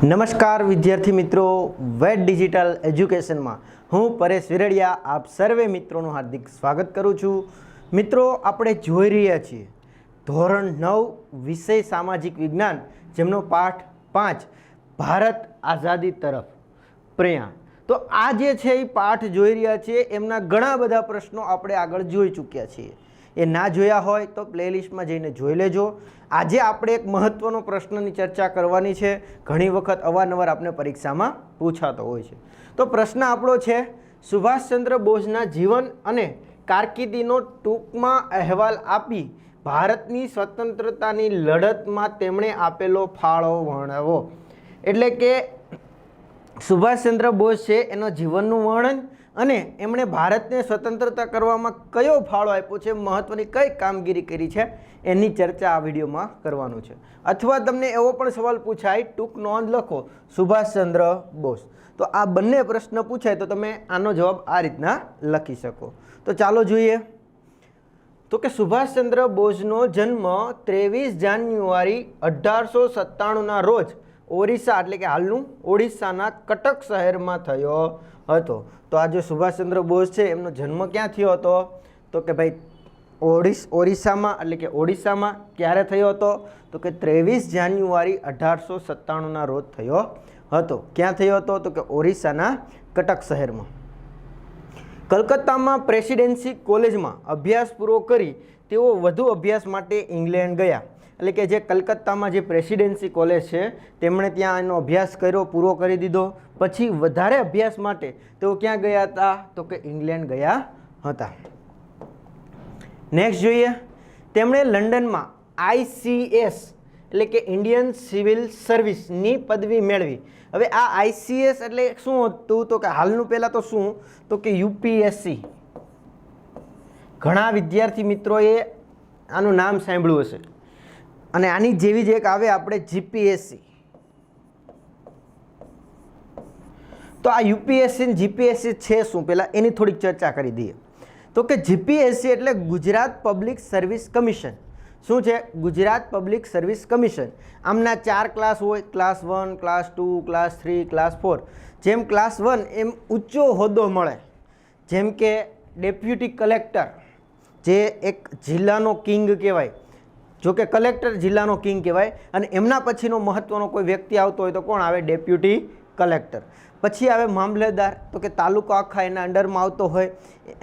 નમસ્કાર વિદ્યાર્થી મિત્રો, વેટ ડિજિટલ એજ્યુકેશનમાં હું પરેશ વિરડિયા આપ સર્વે મિત્રોનું હાર્દિક સ્વાગત કરું છું. મિત્રો, આપણે જોઈ રહ્યા છીએ ધોરણ 9 વિષય સામાજિક વિજ્ઞાન, જેમનો પાઠ 5 ભારત આઝાદી તરફ પ્રયાણ. તો આ જે છે એ પાઠ જોઈ રહ્યા છીએ, એમના ઘણા બધા પ્રશ્નો આપણે આગળ જોઈ ચૂક્યા છીએ. એ ના જોયા હોય તો પ્લેલિસ્ટમાં જઈને જોઈ લેજો. આજે આપણે એક મહત્ત્વનો પ્રશ્નની ચર્ચા કરવાની છે. ઘણી વખત અવારનવાર આપણે પરીક્ષામાં પૂછાતો હોય છે. તો પ્રશ્ન આપણો છે, સુભાષચંદ્ર બોઝના જીવન અને કારકિર્દીનો ટૂંકમાં અહેવાલ આપી ભારતની સ્વતંત્રતાની લડતમાં તેમણે આપેલો ફાળો વર્ણવો. એટલે કે સુભાષચંદ્ર બોઝ છે એનો જીવનનું વર્ણન અને એમણે ભારતને સ્વતંત્રતા કરવામાં કયો ફાળો આપ્યો છે, મહત્ત્વની કઈ કામગીરી કરી છે, એની ચર્ચા આ વિડીયોમાં કરવાનું છે. અથવા તમને એવો પણ સવાલ પૂછાય, ટૂંક નોંધ લખો સુભાષચંદ્ર બોઝ. તો આ બંને પ્રશ્ન પૂછાય તો તમે આનો જવાબ આ રીતના લખી શકો. તો ચાલો જોઈએ. તો કે સુભાષચંદ્ર બોઝનો જન્મ 23 જાન્યુઆરી 1897ના રોજ ઓરિસ્સા, એટલે કે હાલનું ઓડિશાના કટક શહેરમાં થયો હતો. તો આ જે સુભાષચંદ્ર બોઝ છે એમનો જન્મ ક્યાં થયો હતો? તો કે ભાઈ ઓરિસ્સામાં, એટલે કે ઓડિશામાં. ક્યારે થયો હતો? તો કે 23 જાન્યુઆરી 1897ના રોજ થયો હતો. ક્યાં થયો હતો? તો કે ઓરિસ્સાના કટક શહેરમાં. કલકત્તામાં પ્રેસિડેન્સી કોલેજમાં અભ્યાસ પૂરો કરી તેઓ વધુ અભ્યાસ માટે ઇંગ્લેન્ડ ગયા. એટલે કે જે કલકત્તામાં જે પ્રેસિડેન્સી કોલેજ છે તેમણે ત્યાં એનો અભ્યાસ કર્યો, પૂરો કરી દીધો. પછી વધારે અભ્યાસ માટે તેઓ ક્યાં ગયા હતા? તો કે ઇંગ્લેન્ડ ગયા હતા. નેક્સ્ટ જોઈએ. તેમણે લંડનમાં ICS એટલે કે ઇન્ડિયન સિવિલ સર્વિસની પદવી મેળવી. હવે આ ICS એટલે શું હતું? તો કે હાલનું પહેલાં તો શું? તો કે UPSC. ઘણા વિદ્યાર્થી મિત્રોએ આનું નામ સાંભળ્યું હશે. અને આની જેવી જ એક આવે આપણે GPSC. તો આ UPSC અને GPSC છે શું, પહેલાં એની થોડીક ચર્ચા કરી દઈએ. તો કે GPSC એટલે ગુજરાત પબ્લિક સર્વિસ કમિશન. શું છે? Gujarat public service commission. આમના 4 ક્લાસ હોય, ક્લાસ 1, ક્લાસ 2, ક્લાસ 3, ક્લાસ 4. જેમ ક્લાસ 1 એમ ઊંચો હોદ્દો મળે, જેમ કે ડેપ્યુટી કલેક્ટર, જે એક જિલ્લાનો કિંગ કહેવાય. જો કે કલેક્ટર જિલ્લાનો કિંગ કહેવાય. અને એમના પછીનો મહત્ત્વનો કોઈ વ્યક્તિ આવતો હોય તો કોણ આવે? Deputy collector. પછી આવે મામલતદાર. તો કે તાલુકો આખા એના અંડરમાં આવતો હોય.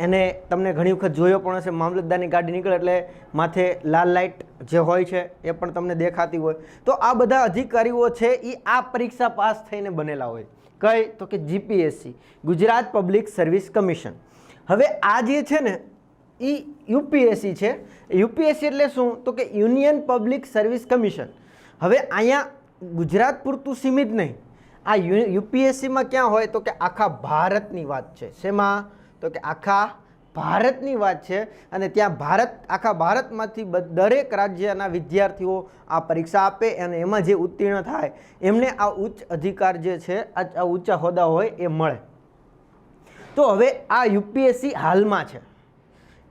એને તમને ઘણી વખત જોયો પણ હશે, મામલતદારની ગાડી નીકળે એટલે માથે લાલ લાઇટ જે હોય છે એ પણ તમને દેખાતી હોય. તો આ બધા અધિકારીઓ છે એ આ પરીક્ષા પાસ થઈને બનેલા હોય. કઈ? તો કે GPSC, Gujarat public service commission. હવે આ જે છે ને એ UPSC છે. UPSC એટલે શું? તો કે યુનિયન પબ્લિક સર્વિસ કમિશન. હવે અહીંયા ગુજરાત પૂરતું સીમિત નહીં. આ UPSCમાં ક્યાં હોય? તો કે આખા ભારતની વાત છે. શેમાં? તો કે આખા ભારતની વાત છે. અને ત્યાં આખા ભારતમાંથી દરેક રાજ્યના વિદ્યાર્થીઓ આ પરીક્ષા આપે અને એમાં જે ઉત્તીર્ણ થાય એમને આ ઉચ્ચ અધિકાર જે છે, આ ઊંચા હોદ્દા હોય એ મળે. તો હવે આ UPSC હાલમાં છે.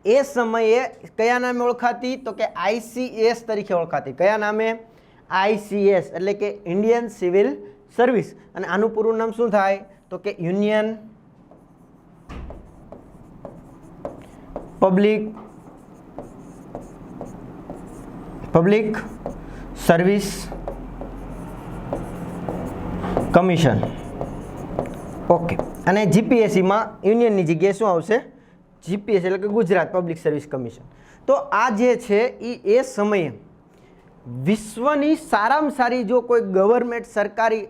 એ સમયે કયા નામે ઓળખાતી? તો કે ICS તરીકે ઓળખાતી. કયા નામે? ICS એટલે કે ઇન્ડિયન સિવિલ સર્વિસ. અને આનું પૂરું નામ શું થાય? તો કે union public service commission. Okay. અને GPSCમાં યુનિયનની જગ્યાએ શું આવશે? GPSC એટલે કે ગુજરાત પબ્લિક સર્વિસ કમિશન. તો આ જે છે એ સમયે વિશ્વની સારામાં સારી જો કોઈ ગવર્મેન્ટ સરકારી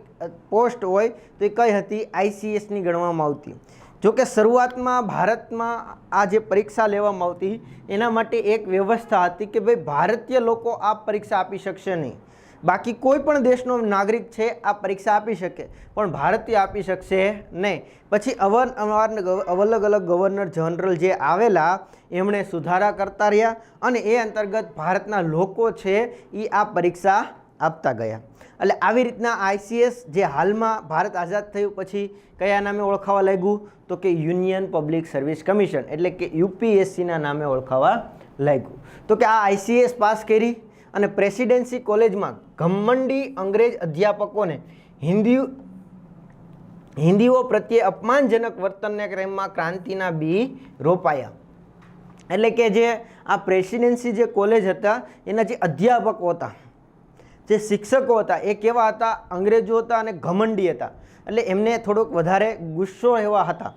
પોસ્ટ હોય તો એ કઈ હતી? ICSની ગણવામાં આવતી. જો કે શરૂઆતમાં ભારતમાં આ જે પરીક્ષા લેવામાં આવતી એના માટે એક વ્યવસ્થા હતી કે ભાઈ ભારતીય લોકો આ પરીક્ષા આપી શકશે નહીં. બાકી કોઈ પણ દેશનો નાગરિક છે આ પરીક્ષા આપી શકે, પણ ભારતીય આપી શકશે નહીં. પછી અલગ અલગ ગવર્નર જનરલ જે આવેલા એમણે સુધારા કરતા રહ્યા અને એ અંતર્ગત ભારતના લોકો છે એ આ પરીક્ષા આપતા ગયા. એટલે આવી રીતના ICS જે હાલમાં ભારત આઝાદ થયું પછી કયા નામે ઓળખાવા લાગ્યું? તો કે યુનિયન પબ્લિક સર્વિસ કમિશન એટલે કે UPSCના નામે ઓળખાવા લાગ્યું. તો કે આ ICS પાસ કરી અને પ્રેસિડેન્સી કોલેજમાં ઘમંડી અંગ્રેજ અધ્યાપકોને હિન્દીઓ પ્રત્યે અપમાનજનક વર્તનને ક્રમમાં ક્રાંતિના બી રોપાયા. એટલે કે જે આ પ્રેસિડેન્સી જે કોલેજ હતા એના જે અધ્યાપકો હતા, જે શિક્ષકો હતા, એ કેવા હતા? અંગ્રેજો હતા અને ઘમંડી હતા. એટલે એમને થોડોક વધારે ગુસ્સો એવા હતા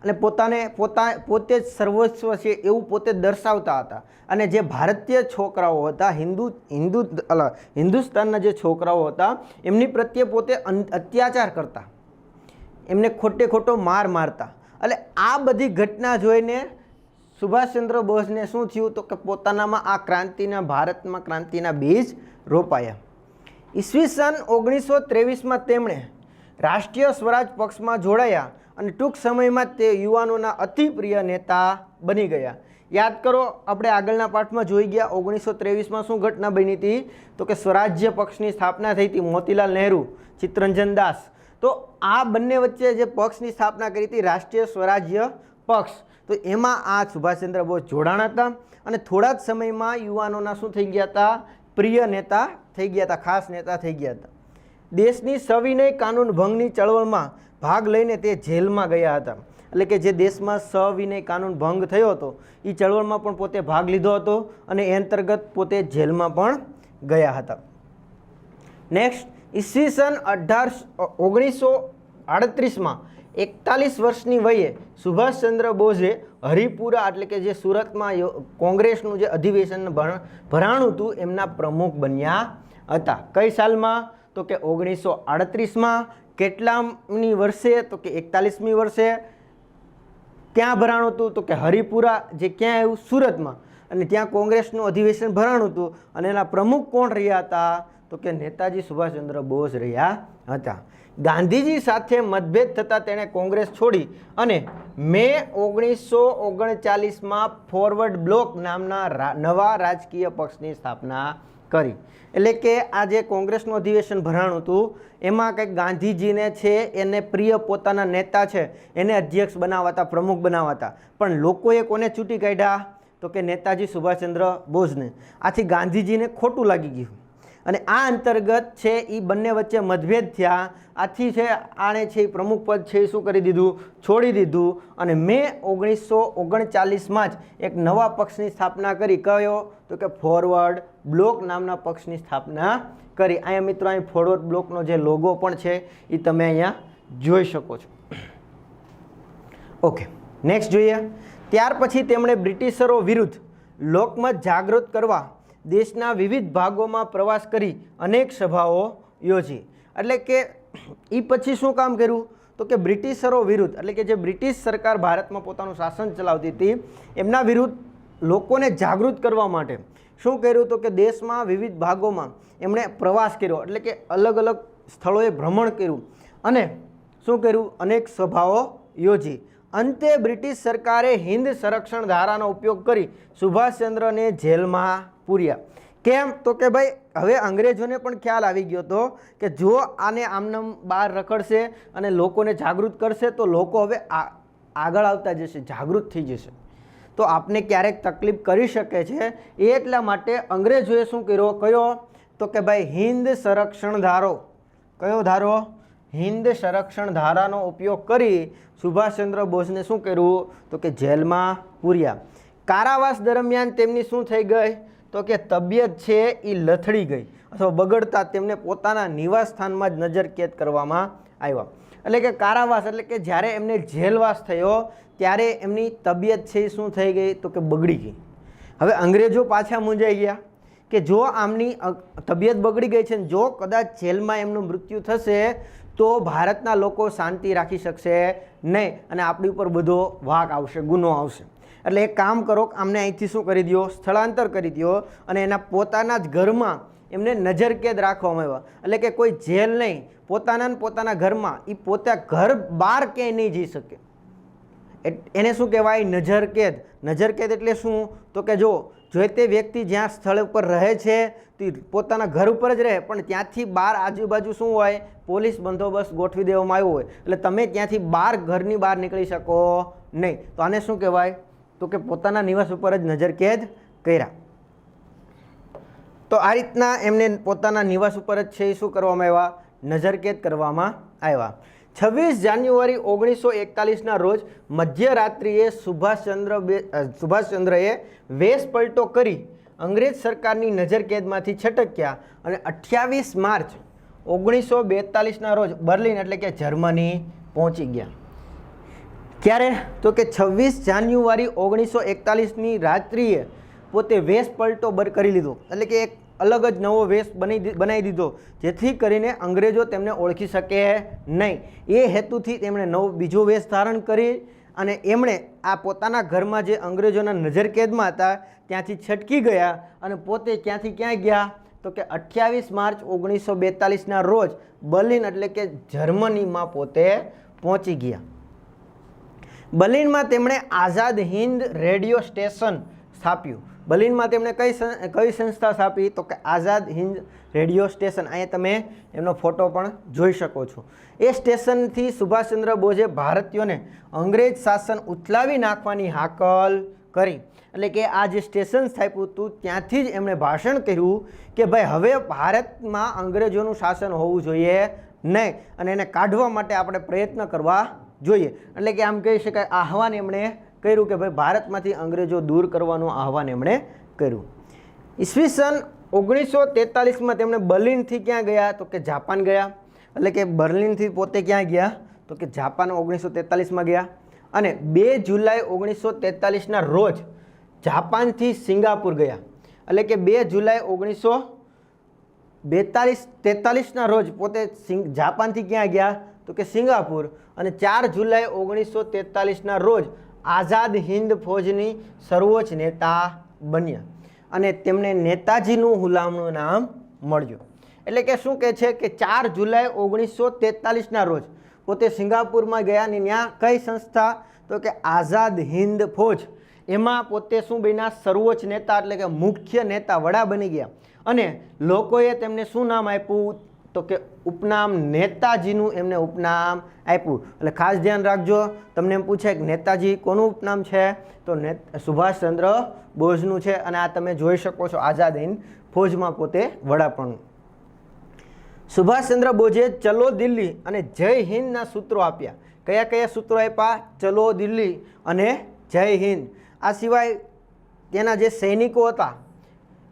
અને પોતે જ સર્વસ્વ છે એવું પોતે દર્શાવતા હતા. અને જે ભારતીય છોકરાઓ હતા, હિન્દુસ્તાનના જે છોકરાઓ હતા એમની પ્રત્યે પોતે અત્યાચાર કરતા, એમને ખોટો માર મારતા. એટલે આ બધી ઘટના જોઈને સુભાષચંદ્ર બોઝને શું થયું? તો કે પોતાનામાં આ ક્રાંતિના, ભારતમાં ક્રાંતિના બીજ રોપાયા. ઈસવીસન 1923માં તેમણે રાષ્ટ્રીય સ્વરાજ પક્ષમાં જોડાયા અને ટૂંક સમયમાં તે યુવાનોના અતિ પ્રિય નેતા બની ગયા. યાદ કરો, આપણે આગળના પાઠમાં જોઈ ગયા 1923માં શું ઘટના બની હતી? તો કે સ્વરાજ્ય પક્ષની સ્થાપના થઈ હતી. મોતીલાલ નહેરુ, ચિત્તરંજન દાસ. તો આ બંને વચ્ચે જે પક્ષની સ્થાપના કરી હતી, રાષ્ટ્રીય સ્વરાજ્ય પક્ષ, તો એમાં આ સુભાષચંદ્ર બોઝ જોડાણ હતા અને થોડા જ સમયમાં યુવાનોના શું થઈ ગયા હતા? પ્રિય નેતા થઈ ગયા હતા, ખાસ નેતા થઈ ગયા હતા. દેશની સવિનય કાનૂન ભંગની ચળવળમાં ભાગ લઈને તે જેલમાં ગયા હતા. એટલે કે જે દેશમાં સવિનય કાનૂન ભંગ થયો હતો એ ચળવળમાં પણ પોતે ભાગ લીધો હતો અને એ અંતર્ગત પોતે જેલમાં પણ ગયા હતા. નેક્સ્ટ, ઈસવીસન 1938માં 41 વર્ષની વયે સુભાષચંદ્ર બોઝે હરિપુરા, એટલે કે જે સુરતમાં કોંગ્રેસનું જે અધિવેશન ભરાણું હતું એમના પ્રમુખ બન્યા હતા. કઈ સાલમાં? તો કે 1938માં. કેટલામની વર્ષે? તો કે 41મી વર્ષે. ત્યાં ભરાણું હતું તો કે હરિપુરા, જે ક્યાં આવ્યું? સુરતમાં. અને ત્યાં કોંગ્રેસનું અધિવેશન ભરાણું હતું અને એના પ્રમુખ કોણ રહ્યા હતા? તો કે નેતાજી સુભાષચંદ્ર બોઝ રહ્યા હતા. ગાંધીજી સાથે મતભેદ થતાં તેણે કોંગ્રેસ છોડી અને મે 1939માં ફોરવર્ડ બ્લોક નામના નવા રાજકીય પક્ષની સ્થાપના કરી. એટલે કે આ જે કોંગ્રેસનું અધિવેશન ભરાણું હતું એમાં કંઈક ગાંધીજીને છે એને પ્રિય પોતાના નેતા છે એને અધ્યક્ષ બનાવાતા, પ્રમુખ બનાવાતા, પણ લોકોએ કોને ચૂંટી કાઢ્યા? તો કે નેતાજી સુભાષચંદ્ર બોઝને. આથી ગાંધીજીને ખોટું લાગી ગયું અને આ અંતર્ગત છે એ બંને વચ્ચે મતભેદ થયા. આથી છે આણે છે પ્રમુખ પદ છે એ શું કરી દીધું? છોડી દીધું અને મે 1939માં જ એક નવા પક્ષની સ્થાપના કરી. કયો? તો કે ફોરવર્ડ બ્લોક નામના પક્ષની સ્થાપના કરી. અહીંયા મિત્રો અહીં ફોરવર્ડ બ્લોકનો જે લોગો પણ છે એ તમે અહીંયા જોઈ શકો છો. ઓકે, નેક્સ્ટ જોઈએ. ત્યાર પછી તેમણે બ્રિટિશરો વિરુદ્ધ લોકમત જાગૃત કરવા દેશના વિવિધ ભાગોમાં પ્રવાસ કરી અનેક સભાઓ યોજી. એટલે કે એ પછી શું કામ કર્યું? તો કે બ્રિટિશરો વિરુદ્ધ, એટલે કે જે બ્રિટિશ સરકાર ભારતમાં પોતાનું શાસન ચલાવતી હતી એમના વિરુદ્ધ લોકોને જાગૃત કરવા માટે શું કર્યું? તો કે દેશમાં વિવિધ ભાગોમાં એમણે પ્રવાસ કર્યો, એટલે કે અલગ અલગ સ્થળોએ ભ્રમણ કર્યું અને શું કર્યું? અનેક સભાઓ યોજી. અંતે બ્રિટિશ સરકારે હિન્દ સંરક્ષણ ધારાનો ઉપયોગ કરી સુભાષચંદ્રને જેલમાં પૂર્યા. કેમ? તો કે ભાઈ હવે અંગ્રેજોને પણ ખ્યાલ આવી ગયો હતો કે જો આને આમનામ બહાર રખડશે અને લોકોને જાગૃત કરશે તો લોકો હવે આગળ આવતા જશે, જાગૃત થઈ જશે, તો આપને ક્યારેક તકલીફ કરી શકે છે. એ એટલા માટે અંગ્રેજોએ શું કર્યો? કયો? તો કે ભાઈ હિન્દ સંરક્ષણ ધારો. કયો ધારો? હિન્દ સંરક્ષણ ધારાનો ઉપયોગ કરી સુભાષચંદ્ર બોઝને શું કર્યું? તો કે જેલમાં પૂર્યા. કારાવાસ દરમિયાન તેમની શું થઈ ગઈ? તો કે તબિયત છે એ લથડી ગઈ અથવા બગડતા તેમને પોતાના નિવાસ સ્થાનમાં જ નજરકેદ કરવામાં આવ્યા. એટલે કે કારાવાસ એટલે કે જ્યારે એમને જેલવાસ થયો ત્યારે એમની તબિયત છે એ શું થઈ ગઈ? તો કે બગડી ગઈ. હવે અંગ્રેજો પાછા મૂંઝાઈ ગયા કે જો આમની તબિયત બગડી ગઈ છે ને જો કદાચ જેલમાં એમનું મૃત્યુ થશે તો ભારતના લોકો શાંતિ રાખી શકશે નહીં અને આપણી ઉપર બધો વાંક આવશે, ગુનો આવશે. એટલે એક કામ કરો, આમને અહીંથી શું કરી દો? સ્થળાંતર કરી દો અને એના પોતાના જ ઘરમાં એમને નજરકેદ રાખવામાં આવ્યા. એટલે કે કોઈ જેલ નહીં, પોતાના ઘરમાં, એ પોતે ઘર બહાર ક્યાંય નહીં જઈ શકે. એને શું કહેવાય? નજરકેદ. નજરકેદ એટલે શું? તો કે જો તે વ્યક્તિ જ્યાં સ્થળ ઉપર રહે છે તે પોતાના ઘર ઉપર જ રહે પણ ત્યાંથી બહાર આજુબાજુ શું હોય? પોલીસ બંદોબસ્ત ગોઠવી દેવામાં આવ્યો હોય એટલે તમે ત્યાંથી બહાર, ઘરની બહાર નીકળી શકો નહીં. તો આને શું કહેવાય? તો કે પોતાના નિવાસ ઉપર જ નજરકેદ કર્યા. તો આ રીતના એમને પોતાના નિવાસ ઉપર જ છે એ શું કરવામાં આવ્યા? નજરકેદ કરવામાં આવ્યા. 26 જાન્યુઆરી 1941ના રોજ મધ્યરાત્રિએ સુભાષચંદ્રએ વેશ પલટો કરી અંગ્રેજ સરકારની નજરકેદમાંથી છટક્યા અને 28 માર્ચ 1942ના રોજ બર્લિન એટલે કે જર્મની પહોંચી ગયા. ક્યારે? તો કે 26 જાન્યુઆરી 1941ની રાત્રિએ પોતે વેશ પલટો કરી લીધો, એટલે કે એક અલગ જ નવો વેશ બનાવી દીધો, જેથી કરીને અંગ્રેજો તેમને ઓળખી શકે નહીં. એ હેતુથી તેમણે બીજો વેશ ધારણ કરી અને એમણે આ પોતાના ઘરમાં જે અંગ્રેજોના નજરકેદમાં હતા ત્યાંથી છટકી ગયા અને પોતે ક્યાંથી ક્યાં ગયા? તો કે 28 માર્ચ 1942ના રોજ બર્લિન એટલે કે જર્મનીમાં પોતે પહોંચી ગયા. બર્લિનમાં તેમણે આઝાદ હિન્દ રેડિયો સ્ટેશન સ્થાપ્યું. બર્લિનમાં તેમણે કઈ સંસ્થા સ્થાપી? તો કે આઝાદ હિન્દ રેડિયો સ્ટેશન. અહીંયા તમે એમનો ફોટો પણ જોઈ શકો છો. એ સ્ટેશનથી સુભાષચંદ્ર બોઝે ભારતીયોને અંગ્રેજ શાસન ઉથલાવી નાખવાની હાકલ કરી. એટલે કે આ જે સ્ટેશન સ્થાપ્યું હતું ત્યાંથી જ એમણે ભાષણ કર્યું કે ભાઈ હવે ભારતમાં અંગ્રેજોનું શાસન હોવું જોઈએ નહીં અને એને કાઢવા માટે આપણે પ્રયત્ન કરવા જોઈએ. એટલે કે આમ કહી શકાય આહવાન એમણે કર્યું કે ભાઈ ભારતમાંથી અંગ્રેજો દૂર કરવાનું આહવાન એમણે કર્યું. ઈસવીસન 1943માં તેમણે બર્લિનથી ક્યાં ગયા? તો કે જાપાન ગયા. એટલે કે બર્લિનથી પોતે ક્યાં ગયા? તો કે જાપાન 1943માં ગયા અને 2 જુલાઈ 1943ના રોજ જાપાનથી સિંગાપુર ગયા. એટલે કે 2 જુલાઈ 1943ના રોજ પોતે જાપાનથી ક્યાં ગયા? તો કે સિંગાપુર અને 4 જુલાઈ 1943ના રોજ આઝાદ હિન્દ ફૌજની સર્વોચ્ચ નેતા બન્યા અને તેમને નેતાજીનું હુલામણું નામ મળ્યું. એટલે કે શું કહે છે કે 4 જુલાઈ 1943ના રોજ પોતે સિંગાપુરમાં ગયા અને ત્યાં કઈ સંસ્થા? તો કે આઝાદ હિન્દ ફૌજ. એમાં પોતે શું બન્યા? સર્વોચ્ચ નેતા એટલે કે મુખ્ય નેતા, વડા બની ગયા અને લોકોએ તેમને શું નામ આપ્યું? તો કે ઉપનામ નેતાજીનું એમને ઉપનામ આપ્યું. એટલે ખાસ ધ્યાન રાખજો, તમને એમ પૂછે કે નેતાજી કોનું ઉપનામ છે? તો સુભાષચંદ્ર બોઝનું છે અને આ તમે જોઈ શકો છો આઝાદ હિન્દ ફૌજમાં પોતે વડાપણ. સુભાષચંદ્ર બોઝે ચલો દિલ્હી અને જય હિન્દના સૂત્રો આપ્યા. કયા કયા સૂત્રો આપ્યા? ચલો દિલ્હી અને જય હિન્દ. આ સિવાય તેના જે સૈનિકો હતા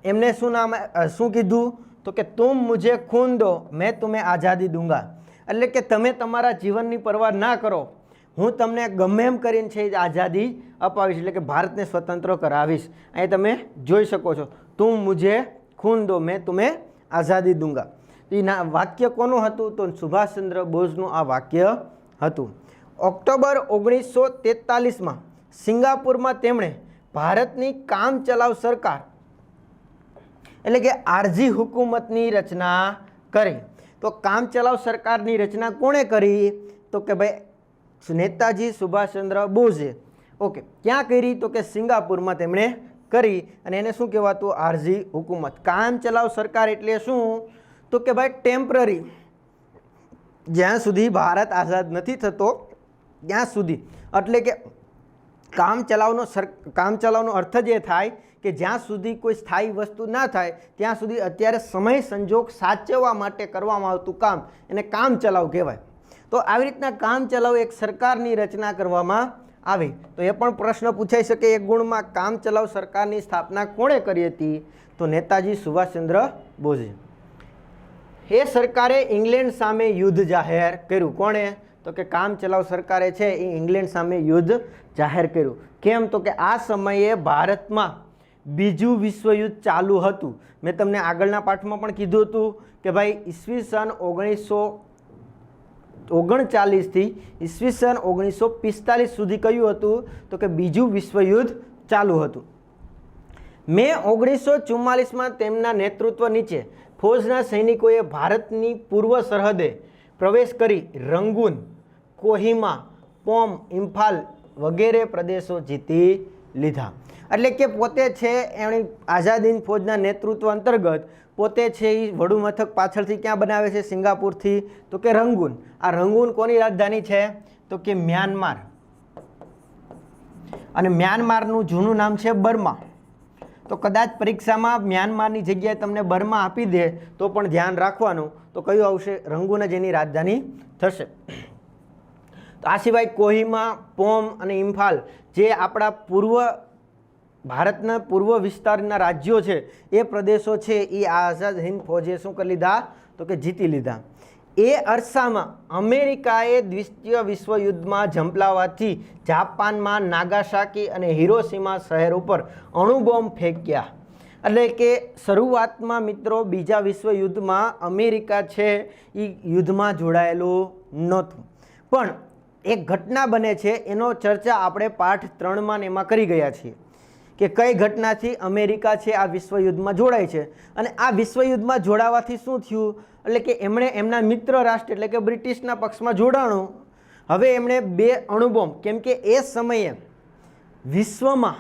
એમને શું કીધું? તો કે તુમ મુझे खून दो मैं तुम्हें आज़ादी दूंगा. એટલે કે તમે તમારા જીવનની પરવા ના કરો, હું તમને ગમે એમ કરીને છે આઝાદી અપાવીશ, એટલે કે ભારતને સ્વતંત્ર કરાવીશ. અહીં તમે જોઈ શકો છો તુમ મુझे खून दो मैं तुम्हें आज़ादी दूंगा. એના વાક્ય કોનું હતું? તો સુભાષચંદ્ર બોઝનું આ વાક્ય હતું. ઓક્ટોબર 1943માં સિંગાપુરમાં તેમણે ભારતની કામચલાઉ સરકાર એટલે કે આરજી હુકુમતની રચના કરી. તો કામચલાઉ સરકારની રચના કોણે કરી? તો કે ભાઈ નેતાજી સુભાષચંદ્ર બોઝે. ઓકે, ક્યાં કરી? તો કે સિંગાપુરમાં તેમણે કરી અને એને શું કહેવાતું? આરજી હુકુમત. કામચલાઉ સરકાર એટલે શું? તો કે ભાઈ ટેમ્પરરી, જ્યાં સુધી ભારત આઝાદ નથી થતો ત્યાં સુધી. એટલે કે કામચલાઉનો અર્થ જ એ થાય કે જ્યાં સુધી કોઈ સ્થાયી વસ્તુ ના થાય ત્યાં સુધી અત્યારે સમય સંજોગ સાચવવા માટે કરવામાં આવતું કામ એને કામચલાઉ કહેવાય. તો આવી રીતના કામચલાઉ એક સરકારની રચના કરવામાં આવી. તો એ પણ પ્રશ્ન પૂછાઈ શકે એક ગુણમાં, કામચલાઉ સરકારની સ્થાપના કોણે કરી હતી? તો નેતાજી સુભાષચંદ્ર બોઝે. એ સરકારે ઇંગ્લેન્ડ સામે યુદ્ધ જાહેર કર્યું. કોણે? તો કે કામચલાઉ સરકારે છે એ ઇંગ્લેન્ડ સામે યુદ્ધ જાહેર કર્યું. કેમ? તો કે આ સમયે ભારતમાં બીજું વિશ્વયુદ્ધ ચાલુ હતું. મેં તમને આગળના પાઠમાં પણ કીધું હતું કે ભાઈ ઈસવીસન 1939થી ઈસવીસન 1945 સુધી કયું હતું? તો કે બીજું વિશ્વયુદ્ધ ચાલુ હતું. મે 1944માં તેમના નેતૃત્વ નીચે ફૌજના સૈનિકોએ ભારતની પૂર્વ સરહદે પ્રવેશ કરી રંગૂન, કોહિમા, પોમ, ઇમ્ફાલ વગેરે પ્રદેશો જીતી લીધા. એટલે કે પોતે છે એમણે આઝાદ હિન્દ ફૌજના નેતૃત્વ અંતર્ગત પોતે છે એ વડુ મથક પાછળથી ક્યાં બનાવે છે? સિંગાપુરથી. તો કે રંગૂન. આ રંગૂન કોની રાજધાની છે? તો કે મ્યાનમાર. અને મ્યાનમારનું જૂનું નામ છે બર્મા. તો કદાચ પરીક્ષામાં મ્યાનમારની જગ્યાએ તમને બર્મા આપી દે તો પણ ધ્યાન રાખવાનું, તો કયું આવશે? રંગૂન જ એની રાજધાની થશે. તો આ સિવાય કોહિમા, પોમ અને ઇમ્ફાલ જે આપણા ભારતના પૂર્વ વિસ્તારના રાજ્યો છે, એ પ્રદેશો છે, એ આઝાદ હિન્દ ફૌજે શું કરી લીધા? તો કે જીતી લીધા. એ અરસામાં અમેરિકાએ દ્વિતીય વિશ્વયુદ્ધમાં ઝંપલાવાથી જાપાનમાં નાગાસાકી અને હિરોશીમા શહેર ઉપર અણુબોમ્બ ફેંક્યા. એટલે કે શરૂઆતમાં મિત્રો બીજા વિશ્વયુદ્ધમાં અમેરિકા છે એ યુદ્ધમાં જોડાયેલું નહોતું, પણ એક ઘટના બને છે એનો ચર્ચા આપણે પાઠ 3માં એમાં કરી ગયા છીએ કે કઈ ઘટનાથી અમેરિકા છે આ વિશ્વયુદ્ધમાં જોડાય છે. અને આ વિશ્વયુદ્ધમાં જોડાવાથી શું થયું? એટલે કે એમણે એમના મિત્ર રાષ્ટ્ર એટલે કે બ્રિટિશના પક્ષમાં જોડાણું. હવે એમણે 2 અણુબોમ્બ, કેમ કે એ સમયે વિશ્વમાં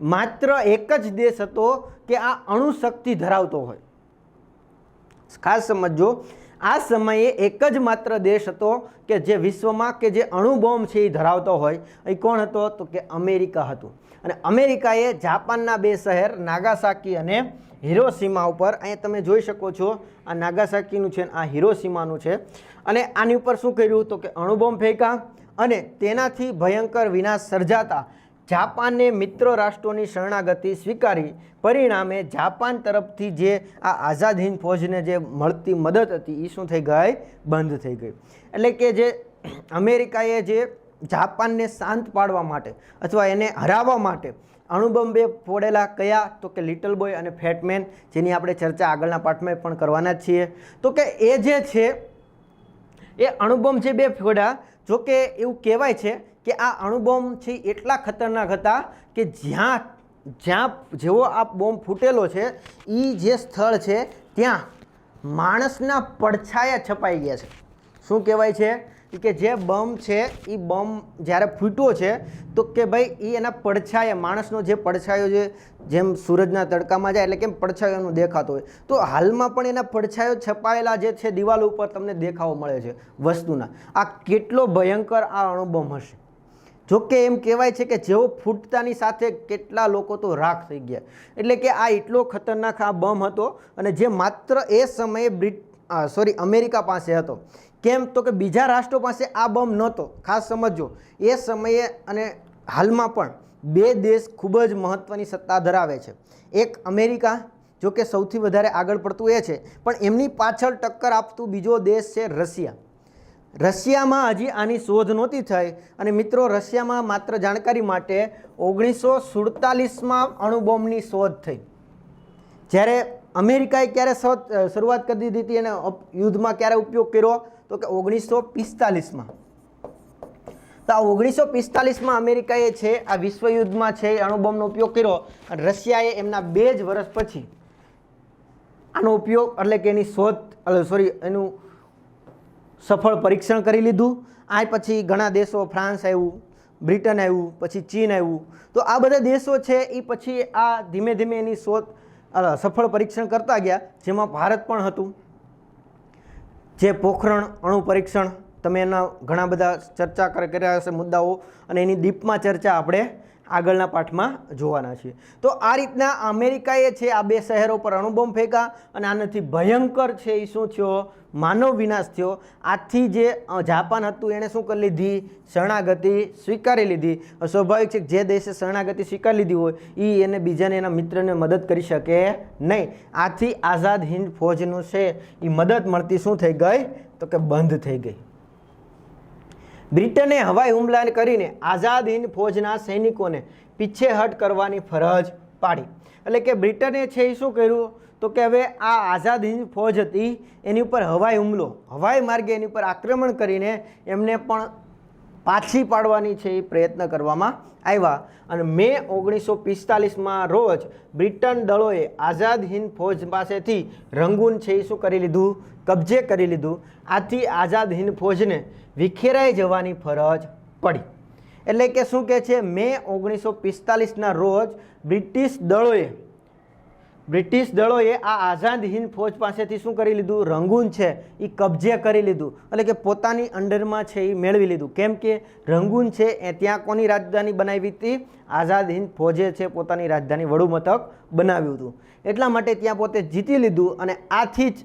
માત્ર એક જ દેશ હતો કે આ અણુશક્તિ ધરાવતો હોય. ખાસ સમજો, આ સમયે એક જ માત્ર દેશ હતો કે જે વિશ્વમાં કે જે અણુબોમ્બ છે એ ધરાવતો હોય. એ કોણ હતો? તો કે અમેરિકા હતું. અને અમેરિકાએ જાપાનના 2 શહેર નાગાસાકી અને હિરોશીમા ઉપર, અહીંયા તમે જોઈ શકો છો આ નાગાસાકીનું છે, આ હિરોશીમાનું છે, અને આની ઉપર શું કર્યું? તો કે અણુબોમ્બ ફેંક્યા અને તેનાથી ભયંકર વિનાશ સર્જાતા જાપાને મિત્ર રાષ્ટ્રોની શરણાગતિ સ્વીકારી. પરિણામે જાપાન તરફથી જે આ આઝાદ હિન્દ ફૌજને જે મળતી મદદ હતી એ શું થઈ ગઈ? બંધ થઈ ગઈ. એટલે કે જે અમેરિકાએ જે જાપાનને શાંત પાડવા માટે અથવા એને હરાવવા માટે અણુબોમ્બે ફોડેલા કયા? તો કે લિટલ બોય અને ફેટમેન, જેની આપણે ચર્ચા આગળના પાઠમાં પણ કરવાના જ છીએ. તો કે એ જે છે એ અણુબોમ્બ જે 2 ફોડ્યા, જો કે એવું કહેવાય છે કે આ અણુબોમ્બ છે એટલા ખતરનાક હતા કે જ્યાં જેવો આ બોમ્બ ફૂટેલો છે એ જે સ્થળ છે ત્યાં માણસના પડછાયા છપાઈ ગયા છે. શું કહેવાય છે? કે જે બોમ્બ છે એ બોમ્બ જ્યારે ફૂટ્યો છે તો કે ભાઈ એ એના પડછાયા, માણસનો જે પડછાયો છે જેમ સૂરજના તડકામાં જાય એટલે કેમ પડછાયોનું દેખાતો હોય, તો હાલમાં પણ એના પડછાયો છપાયેલા જે છે દિવાલ ઉપર તમને દેખાવો મળે છે વસ્તુના. આ કેટલો ભયંકર આ અણુબોમ્બ હશે. જોકે એમ કહેવાય છે કે જેવો ફૂટતાની સાથે કેટલા લોકો તો રાખ થઈ ગયા. એટલે કે આ એટલો ખતરનાક આ બોમ્બ હતો અને જે માત્ર એ સમયે અમેરિકા પાસે હતો. કેમ? તો કે બીજા રાષ્ટ્રો પાસે આ બોમ્બ નહોતો. ખાસ સમજો, એ સમયે અને હાલમાં પણ 2 દેશ ખૂબ જ મહત્ત્વની સત્તા ધરાવે છે. એક અમેરિકા, જો કે સૌથી વધારે આગળ પડતું એ છે, પણ એમની પાછળ ટક્કર આપતું બીજો દેશ છે રશિયા. રશિયામાં હજી આની શોધ નહોતી થઈ. અને મિત્રો, રશિયામાં માત્ર જાણકારી માટે 1947માં અણુબોમ્બની શોધ થઈ. જ્યારે અમેરિકાએ ક્યારે શરૂઆત કરી દીધી હતી અને યુદ્ધમાં ક્યારે ઉપયોગ કર્યો? તો કે 1945માં. તો આ 1945માં અમેરિકાએ છે આ વિશ્વયુદ્ધમાં છે અણુબોમ્બનો ઉપયોગ કર્યો અને રશિયાએ એમના 2 જ વર્ષ પછી આનો ઉપયોગ એટલે કે એની એનું સફળ પરીક્ષણ કરી લીધું. આ પછી ઘણા દેશો, ફ્રાન્સ આવ્યું, બ્રિટન આવ્યું, પછી ચીન આવ્યું. તો આ બધા દેશો છે એ પછી આ ધીમે ધીમે એની સફળ પરીક્ષણ કરતા ગયા, જેમાં ભારત પણ હતું. જે પોખરણ અણુ પરીક્ષણ, તમે એના ઘણા બધા ચર્ચા કર્યા હશે મુદ્દાઓ, અને એની ડીપમાં ચર્ચા આપણે આગળના પાઠમાં જોવાના છીએ. તો આ રીતના અમેરિકાએ છે આ 2 શહેરો પર અણુબોમ્બ ફેંક્યા અને આનાથી ભયંકર છે એ શું થયો? માનવ વિનાશ થયો. આથી જે જાપાન હતું એણે શું કરી લીધી? શરણાગતિ સ્વીકારી લીધી. સ્વાભાવિક છે જે દેશે શરણાગતિ સ્વીકારી લીધી હોય એ એને બીજાને એના મિત્રને મદદ કરી શકે નહીં. આથી આઝાદ હિન્દ ફૌજનું છે એ મદદ મળતી શું થઈ ગઈ? તો કે બંધ થઈ ગઈ. બ્રિટને હવાઈ હુમલા કરીને આઝાદ હિન્દ ફૌજના સૈનિકોને પીછેહટ કરવાની ફરજ પાડી. એટલે કે બ્રિટને છે એ શું કર્યું? તો કે હવે આ આઝાદ હિન્દ ફૌજ હતી એની ઉપર હવાઈ હુમલો, હવાઈ માર્ગે એની ઉપર આક્રમણ કરીને એમને પણ પાછી પાડવાની છે એ પ્રયત્ન કરવામાં આવ્યા. અને મે 1945માં રોજ બ્રિટન દળોએ આઝાદ હિન્દ ફૌજ પાસેથી રંગૂન છે એ શું કરી લીધું? કબજે કરી લીધું. આથી આઝાદ હિન્દ ફૌજને વિખેરાઈ જવાની ફરજ પડી. એટલે કે શું કહે છે? મે 1945ના રોજ બ્રિટિશ દળોએ બ્રિટિશ દળોએ આ આઝાદ હિંદ ફૌજ પાસેથી શું કરી લીધું? રંગૂન છે એ કબજે કરી લીધું, એટલે કે પોતાની અંડરમાં છે એ મેળવી લીધું. કેમ કે રંગૂન છે એ ત્યાં કોની રાજધાની બનાવી હતી? આઝાદ હિંદ ફૌજે છે પોતાની રાજધાની વડુ મથક બનાવ્યું હતું. એટલા માટે ત્યાં પોતે જીતી લીધું અને આથી જ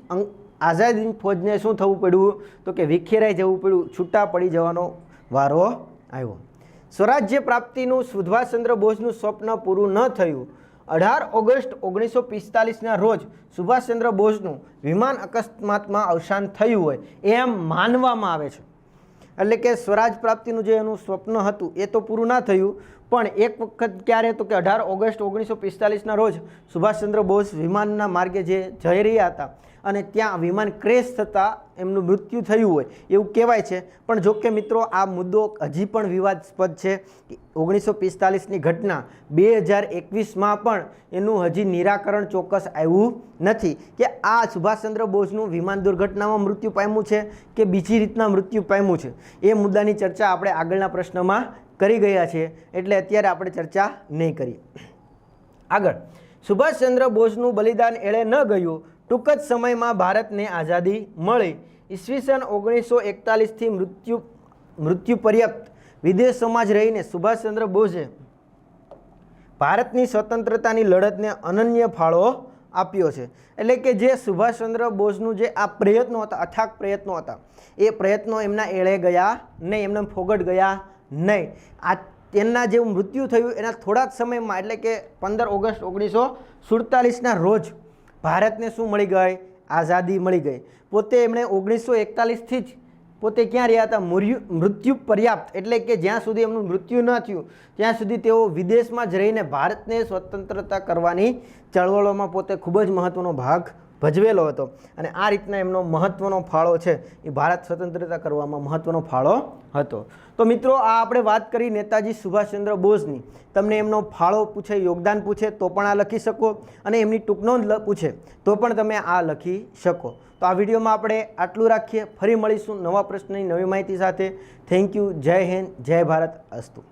આઝાદ હિંદ ફૌજને શું થવું પડ્યું? તો કે વિખેરાઈ જવું પડ્યું, છૂટા પડી જવાનો વારો આવ્યો. સ્વરાજ્ય પ્રાપ્તિનું સુભાષચંદ્ર બોઝનું સ્વપ્ન પૂરું ન થયું. 18 ઓગસ્ટ 1945ના રોજ સુભાષચંદ્ર બોઝનું વિમાન અકસ્માતમાં અવસાન થયું હોય એમ માનવામાં આવે છે. એટલે કે સ્વરાજ પ્રાપ્તિનું જે એનું સ્વપ્ન હતું એ તો પૂરું ના થયું, પણ એક વખત ક્યારે તો કે 18 ઓગસ્ટ 1945ના રોજ સુભાષચંદ્ર બોઝ વિમાનના માર્ગે જે જઈ રહ્યા હતા અને ત્યાં વિમાન ક્રેશ થતાં એમનું મૃત્યુ થયું હોય એવું કહેવાય છે. પણ જો કે મિત્રો આ મુદ્દો હજી પણ વિવાદાસ્પદ છે. 1945ની ઘટના 2021માં પણ એનું હજી નિરાકરણ ચોક્કસ આવ્યું નથી કે આ સુભાષચંદ્ર બોઝનું વિમાન દુર્ઘટનામાં મૃત્યુ પામ્યું છે કે બીજી રીતના મૃત્યુ પામ્યું છે. એ મુદ્દાની ચર્ચા આપણે આગળના પ્રશ્નમાં કરી ગયા છીએ, એટલે અત્યારે આપણે ચર્ચા નહીં કરીએ. આગળ, સુભાષચંદ્ર બોઝનું બલિદાન એળે ન ગયું. ટૂંક જ સમયમાં ભારતને આઝાદી મળી. ઈસવીસન 1941થી મૃત્યુ પર્યંત વિદેશોમાં જ રહીને સુભાષચંદ્ર બોઝે ભારતની સ્વતંત્રતાની લડતને અનન્ય ફાળો આપ્યો છે. એટલે કે જે સુભાષચંદ્ર બોઝનું જે આ પ્રયત્નો હતા, અથાગ પ્રયત્નો હતા, એ પ્રયત્નો એમના એળે ગયા નહીં, એમને ફોગટ ગયા નહીં. આ તેમના જેવું મૃત્યુ થયું એના થોડા જ સમયમાં, એટલે કે 15 ઓગસ્ટ 1947ના રોજ ભારતને શું મળી ગઈ? આઝાદી મળી ગઈ. પોતે એમણે 1941થી જ પોતે ક્યાં રહ્યા હતા? મૃત્યુ પર્યાપ્ત, એટલે કે જ્યાં સુધી એમનું મૃત્યુ ન થયું ત્યાં સુધી તેઓ વિદેશમાં જ રહીને ભારતને સ્વતંત્રતા કરવાની ચળવળોમાં પોતે ખૂબ જ મહત્ત્વનો ભાગ ભજવેલો હતો. અને આ રીતના એમનો મહત્ત્વનો ફાળો છે એ ભારત સ્વતંત્રતા કરવામાં મહત્ત્વનો ફાળો હતો. તો મિત્રો, આ આપણે વાત કરી નેતાજી સુભાષચંદ્ર બોઝની. તમને એમનો ફાળો પૂછે, યોગદાન પૂછે તો પણ આ લખી શકો, અને એમની ટૂંકનોંધ પૂછે તો પણ તમે આ લખી શકો. તો આ વિડીયોમાં આપણે આટલું રાખીએ. ફરી મળીશું નવા પ્રશ્નની નવી માહિતી સાથે. Thank you. જય હિન્દ, જય ભારત. અસ્તુ.